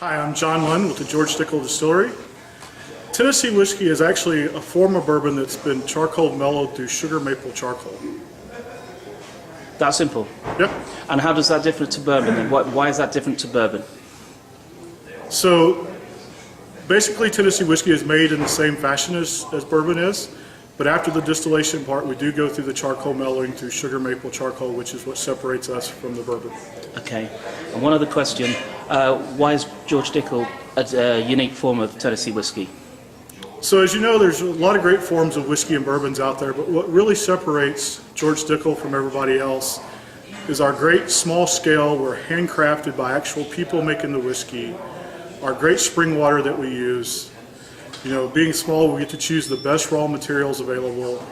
Hi, I'm John Lund with the George Dickel Distillery. Tennessee whiskey is actually a form of bourbon that's been charcoal mellowed through sugar maple charcoal. That simple? Yep. And how does that differ to bourbon then? Why is that different to bourbon? So basically Tennessee whiskey is made in the same fashion as bourbon is, but after the distillation part we do go through the charcoal mellowing through sugar maple charcoal, which is what separates us from the bourbon. Okay. And one other question, why is George Dickel a unique form of Tennessee whiskey? So as you know, there's a lot of great forms of whiskey and bourbons out there, but what really separates George Dickel from everybody else is our great small scale. We're handcrafted by actual people making the whiskey. Our great spring water that we use. You know, being small, we get to choose the best raw materials available.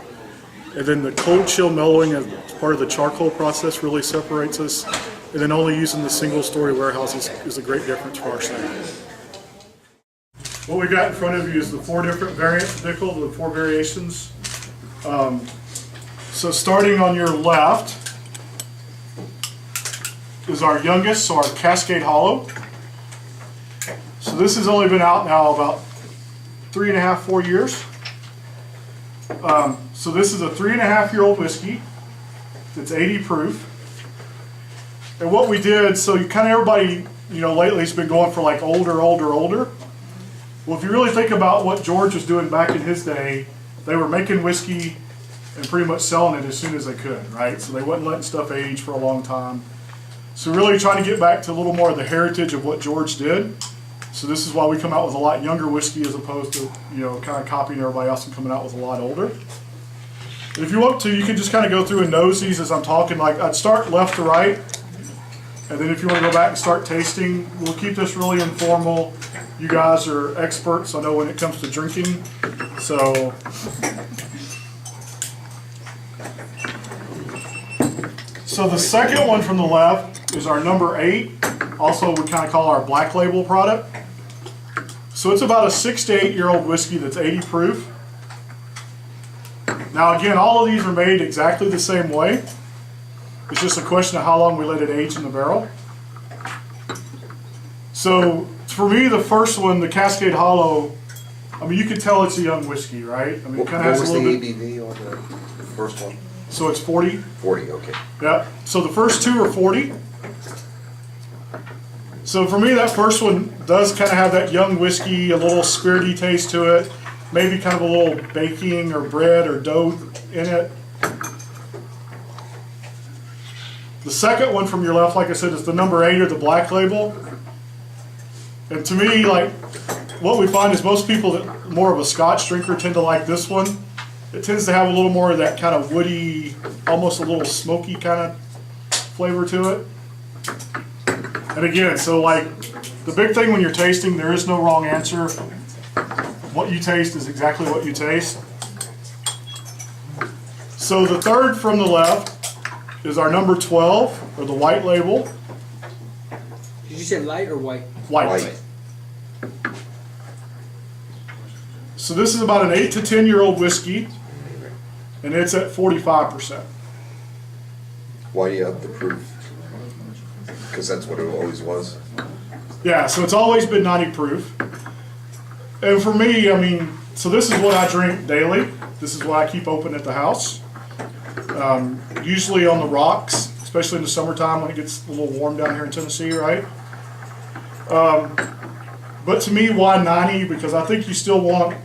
And then the cold chill mellowing as part of the charcoal process really separates us. And then only using the single story warehouses is a great difference for our state. What we got in front of you is the 4 different variants of Dickel, the 4 variations. So starting on your left is our youngest, so our Cascade Hollow. So this has only been out now about 3.5, 4 years. So this is a 3.5-year-old whiskey. It's 80 proof. And what we did, so you kind of everybody, you know, lately has been going for like older. Well, if you really think about what George was doing back in his day, they were making whiskey and pretty much selling it as soon as they could, right? So they wasn't letting stuff age for a long time. So really trying to get back to a little more of the heritage of what George did. So this is why we come out with a lot younger whiskey as opposed to, you know, kind of copying everybody else and coming out with a lot older. And if you want to, you can just kind of go through and nose these as I'm talking. Like I'd start left to right. And then if you want to go back and start tasting, we'll keep this really informal. You guys are experts, I know, when it comes to drinking. So the second one from the left is our number 8. Also, we kind of call our black label product. So it's about a 6 to 8-year-old whiskey that's 80 proof. Now again, all of these are made exactly the same way. It's just a question of how long we let it age in the barrel. So for me, the first one, the Cascade Hollow, I mean, you can tell it's a young whiskey, right? I mean, it kind of has a little bit. What was the ABV on the first one? So it's 40. 40, okay. Yeah. So the first 2 are 40. So for me, that first one does kind of have that young whiskey, a little spirity taste to it, maybe kind of a little baking or bread or dough in it. The second one from your left, like I said, is the number 8 or the black label. And to me, like, what we find is most people that more of a Scotch drinker tend to like this one. It tends to have a little more of that kind of woody, almost a little smoky kind of flavor to it. And again, so like, the big thing when you're tasting, there is no wrong answer. What you taste is exactly what you taste. So the third from the left is our number 12, or the white label. Did you say light or white? White. So this is about an 8 to 10-year-old whiskey, and it's at 45%. Why do you have the proof? Because that's what it always was. Yeah, so it's always been 90 proof. And for me, I mean, so this is what I drink daily. This is what I keep open at the house. Usually on the rocks, especially in the summertime when it gets a little warm down here in Tennessee, right? But to me, why 90? Because I think you still want,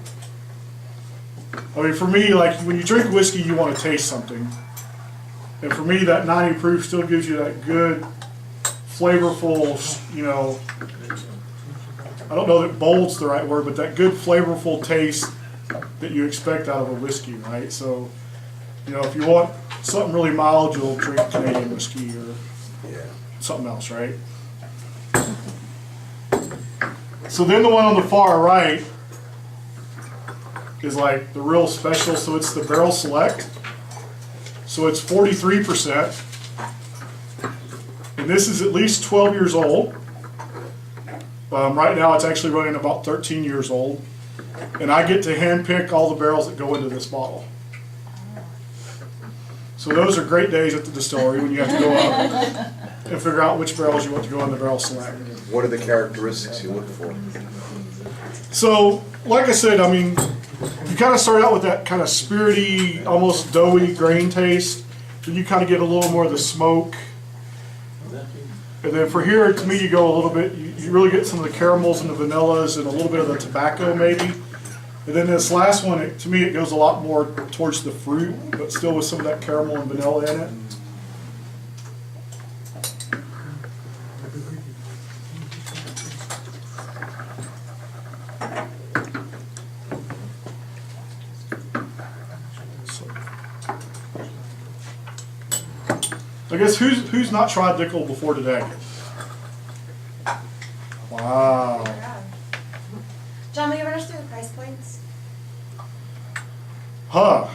I mean, for me, like when you drink whiskey, you want to taste something. And for me, that 90 proof still gives you that good, flavorful, you know, I don't know that bold's the right word, but that good, flavorful taste that you expect out of a whiskey, right? So, you know, if you want something really mild, you'll drink Canadian whiskey or something else, right? So then the one on the far right is like the real special, so it's the Barrel Select. So it's 43%. And this is at least 12 years old. Right now it's actually running about 13 years old. And I get to handpick all the barrels that go into this bottle. So those are great days at the distillery when you have to go up. and figure out which barrels you want to go in the barrel select. What are the characteristics you look for? So, like I said, I mean, you kind of start out with that kind of spirity, almost doughy grain taste. Then you kind of get a little more of the smoke. And then for here, to me, you go a little bit, you really get some of the caramels and the vanillas and a little bit of the tobacco maybe. And then this last one, to me, it goes a lot more towards the fruit, but still with some of that caramel and vanilla in it. I guess who's not tried Dickel before today? Wow. John, will you run us through the price points? Huh.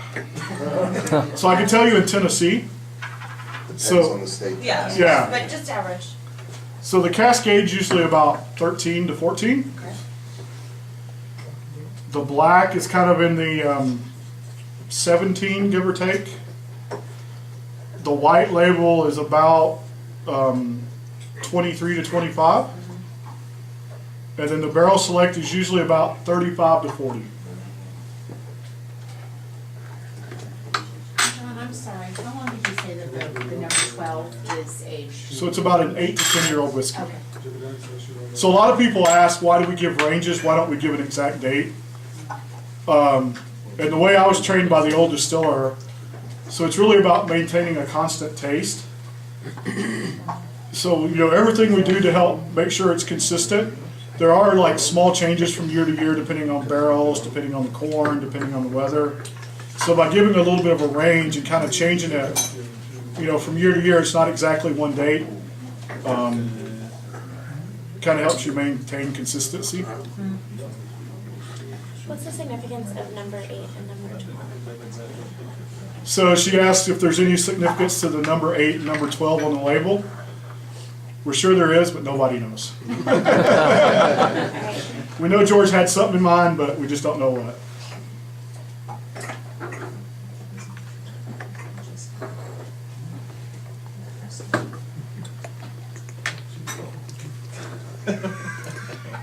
So I can tell you in Tennessee. Depends So- on the state. Yeah. But just average. So the Cascade's usually about 13 to 14. Okay. The black is kind of in the 17, give or take. The white label is about 23 to 25. And then the barrel select is usually about 35 to 40. John, I'm sorry, how long did you say that the number 12 is aged? So it's about an 8 to 10-year-old whiskey. Okay. So a lot of people ask, why do we give ranges? Why don't we give an exact date? And the way I was trained by the old distiller, so it's really about maintaining a constant taste. So, you know, everything we do to help make sure it's consistent, there are like small changes from year to year depending on barrels, depending on the corn, depending on the weather. So by giving a little bit of a range and kind of changing it, you know, from year to year, it's not exactly one date. Kind of helps you maintain consistency. What's the significance of number 8 and number 12? So she asked if there's any significance to the number 8 and number 12 on the label. We're sure there is, but nobody knows. We know George had something in mind, but we just don't know what.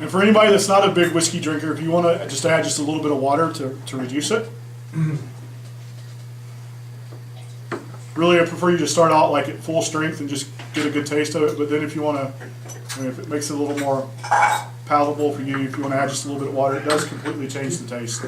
And for anybody that's not a big whiskey drinker, if you want to just add just a little bit of water to reduce it. Really, I prefer you to start out like at full strength and just get a good taste of it. But then if you want to, I mean, if it makes it a little more palatable for you, if you want to add just a little bit of water, it does completely change the taste.